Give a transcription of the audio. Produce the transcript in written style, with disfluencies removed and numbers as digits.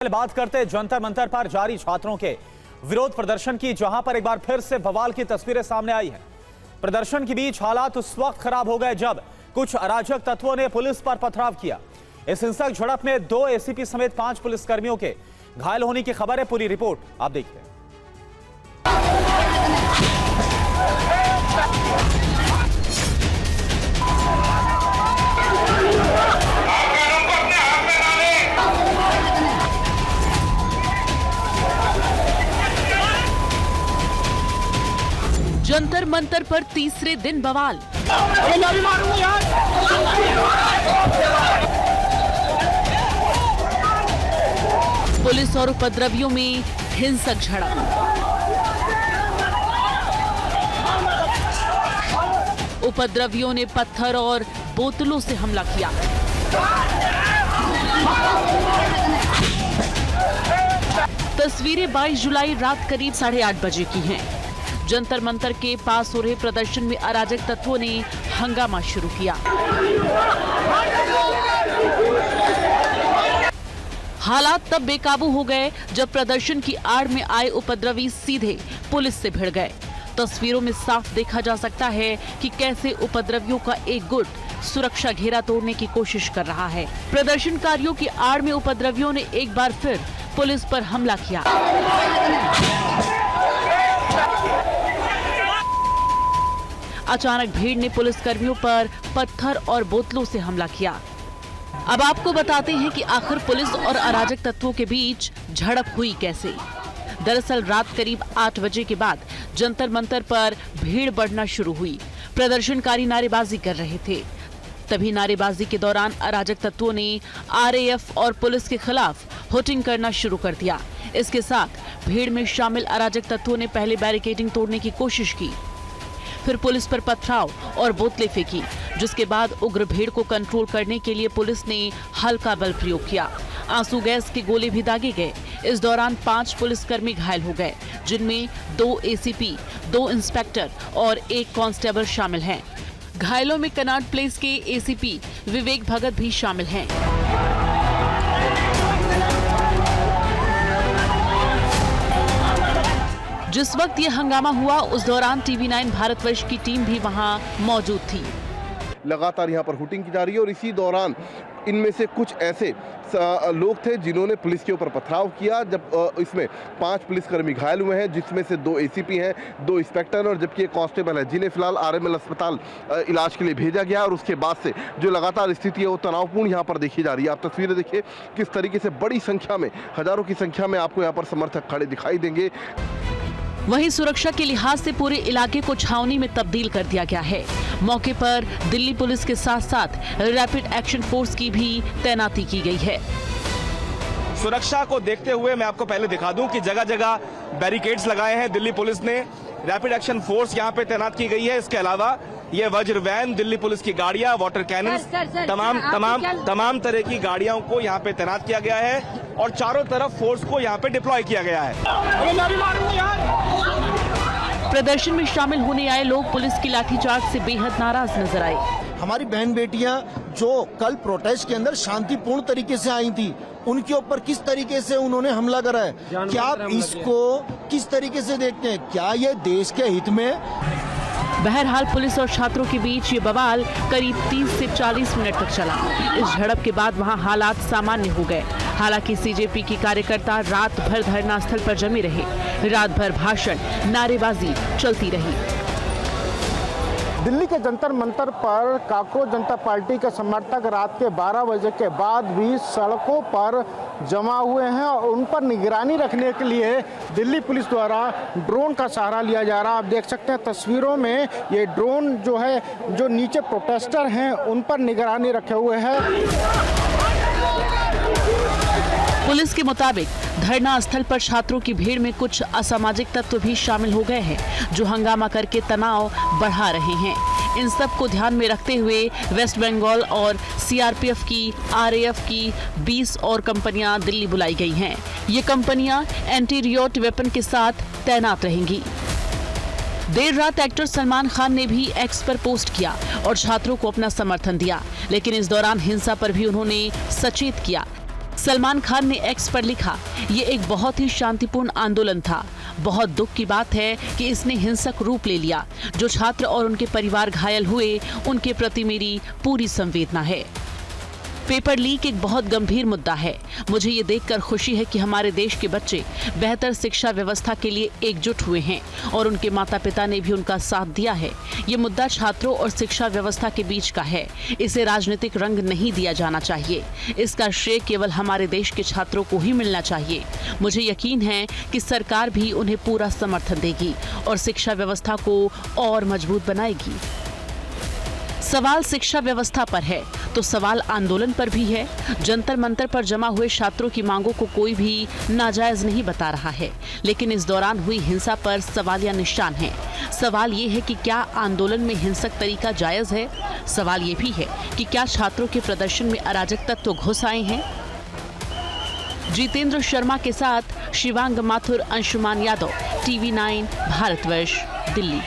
बात करते हैं जंतर मंतर पर जारी छात्रों के विरोध प्रदर्शन की, जहां पर एक बार फिर से बवाल की तस्वीरें सामने आई हैं। प्रदर्शन के बीच हालात उस वक्त खराब हो गए जब कुछ अराजक तत्वों ने पुलिस पर पथराव किया। इस हिंसक झड़प में 2 एसीपी समेत 5 पुलिसकर्मियों के घायल होने की खबर है। पूरी रिपोर्ट आप देखते हैं। जंतर मंतर पर तीसरे दिन बवाल। पुलिस और उपद्रवियों में हिंसक झड़प। उपद्रवियों ने पत्थर और बोतलों से हमला किया। तस्वीरें 22 जुलाई रात करीब 8:30 बजे की हैं। जंतर मंतर के पास हो रहे प्रदर्शन में अराजक तत्वों ने हंगामा शुरू किया। हालात तब बेकाबू हो गए जब प्रदर्शन की आड़ में आए उपद्रवी सीधे पुलिस से भिड़ गए। तस्वीरों में साफ देखा जा सकता है कि कैसे उपद्रवियों का एक गुट सुरक्षा घेरा तोड़ने की कोशिश कर रहा है। प्रदर्शनकारियों की आड़ में उपद्रवियों ने एक बार फिर पुलिस पर हमला किया। अचानक भीड़ ने पुलिसकर्मियों पर पत्थर और बोतलों से हमला किया। अब आपको बताते हैं कि आखिर पुलिस और अराजक तत्वों के बीच झड़प हुई कैसे। दरअसल रात करीब 8 बजे के बाद जंतर मंतर पर भीड़ बढ़ना शुरू हुई। प्रदर्शनकारी नारेबाजी कर रहे थे। तभी नारेबाजी के दौरान अराजक तत्वों ने आरएएफ और पुलिस के खिलाफ होर्डिंग करना शुरू कर दिया। इसके साथ भीड़ में शामिल अराजक तत्वों ने पहले बैरिकेडिंग तोड़ने की कोशिश की, फिर पुलिस पर पथराव और बोतलें फेंकी, जिसके बाद उग्र भीड़ को कंट्रोल करने के लिए पुलिस ने हल्का बल प्रयोग किया। आंसू गैस के गोले भी दागे गए। इस दौरान 5 पुलिसकर्मी घायल हो गए, जिनमें 2 एसीपी, 2 इंस्पेक्टर और 1 कांस्टेबल शामिल हैं। घायलों में कनाट प्लेस के एसीपी विवेक भगत भी शामिल हैं। जिस वक्त ये हंगामा हुआ उस दौरान टीवी9 भारतवर्ष की टीम भी वहां मौजूद थी। लगातार यहाँ पर हुटिंग की जा रही है और इसी दौरान इनमें से कुछ ऐसे लोग थे जिन्होंने पुलिस के ऊपर पथराव किया। जब इसमें 5 पुलिसकर्मी घायल हुए हैं, जिसमें से 2 एसीपी हैं, 2 इंस्पेक्टर और जबकि एक कांस्टेबल है, जिन्हें फिलहाल आरएमएल अस्पताल इलाज के लिए भेजा गया। और उसके बाद से जो लगातार स्थिति है वो तनावपूर्ण यहाँ पर देखी जा रही है। आप तस्वीरें देखिए किस तरीके से बड़ी संख्या में, हजारों की संख्या में आपको यहाँ पर समर्थक खड़े दिखाई देंगे। वहीं सुरक्षा के लिहाज से पूरे इलाके को छावनी में तब्दील कर दिया गया है। मौके पर दिल्ली पुलिस के साथ साथ रैपिड एक्शन फोर्स की भी तैनाती की गई है। सुरक्षा को देखते हुए मैं आपको पहले दिखा दूं कि जगह जगह बैरिकेड्स लगाए हैं दिल्ली पुलिस ने। रैपिड एक्शन फोर्स यहां पे तैनात की गई है। इसके अलावा ये वज्र वैन, दिल्ली पुलिस की गाड़ियां, वाटर कैनन, तमाम तरह की गाड़ियों को यहां पे तैनात किया गया है और चारों तरफ फोर्स को यहां पे डिप्लॉय किया गया है। प्रदर्शन में शामिल होने आए लोग पुलिस की लाठीचार्ज से बेहद नाराज नजर आए। हमारी बहन बेटियां जो कल प्रोटेस्ट के अंदर शांतिपूर्ण तरीके से आई थी, उनके ऊपर किस तरीके से उन्होंने हमला करा है, क्या आप इसको किस तरीके से देखते हैं? क्या ये देश के हित में? बहरहाल पुलिस और छात्रों के बीच ये बवाल करीब 30 से 40 मिनट तक चला। इस झड़प के बाद वहां हालात सामान्य हो गए। हालांकि सीजेपी की कार्यकर्ता रात भर धरना स्थल पर जमे रहे। रात भर भाषण, नारेबाजी चलती रही। दिल्ली के जंतर मंतर पर काकरोच जनता पार्टी के समर्थक रात के 12 बजे के बाद भी सड़कों पर जमा हुए हैं और उन पर निगरानी रखने के लिए दिल्ली पुलिस द्वारा ड्रोन का सहारा लिया जा रहा है। आप देख सकते हैं तस्वीरों में ये ड्रोन जो है, जो नीचे प्रोटेस्टर हैं उन पर निगरानी रखे हुए हैं। पुलिस के मुताबिक धरना स्थल पर छात्रों की भीड़ में कुछ असामाजिक तत्व भी शामिल हो गए हैं, जो हंगामा करके तनाव बढ़ा रहे हैं। इन सब को ध्यान में रखते हुए वेस्ट बंगाल और सीआरपीएफ की, आरएएफ की 20 और कंपनियां दिल्ली बुलाई गई हैं। ये कंपनियां एंटी रियोट वेपन के साथ तैनात रहेंगी। देर रात एक्टर सलमान खान ने भी एक्स पर पोस्ट किया और छात्रों को अपना समर्थन दिया, लेकिन इस दौरान हिंसा पर भी उन्होंने सचेत किया। सलमान खान ने एक्स पर लिखा, ये एक बहुत ही शांतिपूर्ण आंदोलन था। बहुत दुख की बात है कि इसने हिंसक रूप ले लिया। जो छात्र और उनके परिवार घायल हुए, उनके प्रति मेरी पूरी संवेदना है। पेपर लीक एक बहुत गंभीर मुद्दा है। मुझे ये देखकर खुशी है कि हमारे देश के बच्चे बेहतर शिक्षा व्यवस्था के लिए एकजुट हुए हैं और उनके माता पिता ने भी उनका साथ दिया है। ये मुद्दा छात्रों और शिक्षा व्यवस्था के बीच का है। इसे राजनीतिक रंग नहीं दिया जाना चाहिए। इसका श्रेय केवल हमारे देश के छात्रों को ही मिलना चाहिए। मुझे यकीन है कि सरकार भी उन्हें पूरा समर्थन देगी और शिक्षा व्यवस्था को और मजबूत बनाएगी। सवाल शिक्षा व्यवस्था पर है तो सवाल आंदोलन पर भी है। जंतर मंतर पर जमा हुए छात्रों की मांगों को कोई भी नाजायज नहीं बता रहा है, लेकिन इस दौरान हुई हिंसा पर सवालिया निशान है। सवाल ये है कि क्या आंदोलन में हिंसक तरीका जायज है? सवाल ये भी है कि क्या छात्रों के प्रदर्शन में अराजक तत्व घुस आए हैं? जितेंद्र शर्मा के साथ शिवांग माथुर, अंशुमान यादव, TV9 भारतवर्ष, दिल्ली।